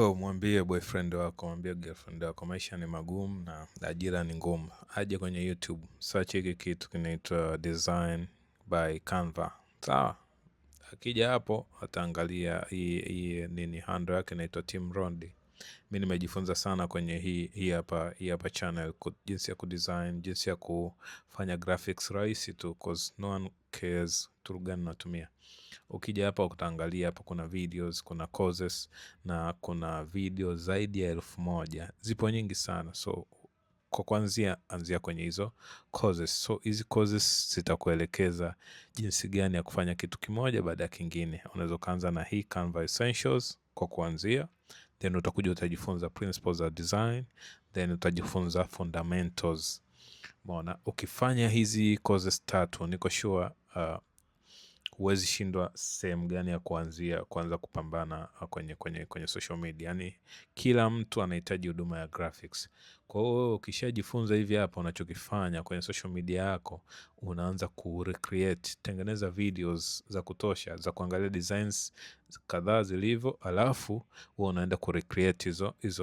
Oh, mwambie boyfriend wako, mwambie girlfriend wako, maisha ni magumu na ajira ni ngumu. Aje kwenye YouTube, search hiki kitu kinaitwa Design by Canva. Sawa, akija hapo ataangalia hii nini, handle yake inaitwa Tim Rondi. Mimi nimejifunza sana kwenye hii hapa channel, jinsi ya kudesign, jinsi ya kufanya graphics rahisi tu, cause no one cares tool gani natumia. Ukija hapa utaangalia hapa kuna videos, kuna courses na kuna video zaidi ya 1,000. Zipo nyingi sana. So kwa kwanzia anzia kwenye hizo courses. So hizi courses zitakuelekeza jinsi gani ya kufanya kitu kimoja baada ya kingine. Unaweza kuanza na hii Canva Essentials kwa kuanzia, then utakuja utajifunza principles of design, then utajifunza fundamentals. Umeona, ukifanya hizi courses 3 niko sure huwezi shindwa sehemu gani ya kuanza kupambana kwenye social media. Yani kila mtu anahitaji huduma ya graphics. Kwa hiyo ukishajifunza hivi hapa, unachokifanya kwenye social media yako, unaanza kurecreate, tengeneza videos za kutosha za kuangalia designs kadhaa zilivyo, alafu wewe unaenda kurecreate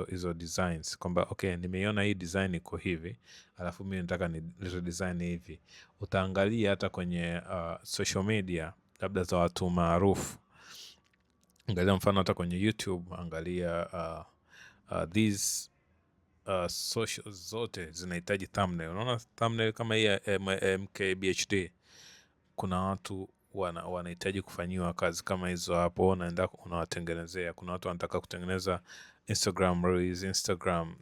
hizo designs, kwamba okay, nimeiona hii design iko hivi, alafu mimi nataka ni redesign hivi. Utaangalia hata kwenye social media labda za watu maarufu. Angalia mfano hata kwenye YouTube, angalia these socials zote zinahitaji thumbnail. Unaona thumbnail kama hii ya MKBHD, kuna watu wanahitaji kufanyiwa kazi kama hizo hapo, unaenda unawatengenezea. Kuna watu wanataka kutengeneza Instagram reels, Instagram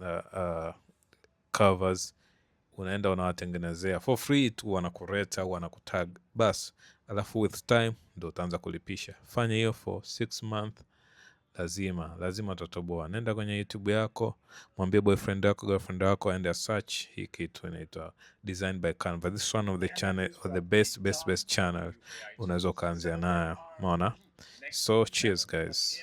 covers, unaenda unawatengenezea for free tu, wanakureta au wanakutag bas, alafu with time ndo utaanza kulipisha. Fanya hiyo for 6 months, lazima utatoboa. Nenda kwenye YouTube yako, mwambie boyfriend wako, girlfriend wako aende search hii kitu inaitwa Design by Canva. This is one of the channel, or the best channel unaweza kuanzia nayo. Umeona? So cheers guys.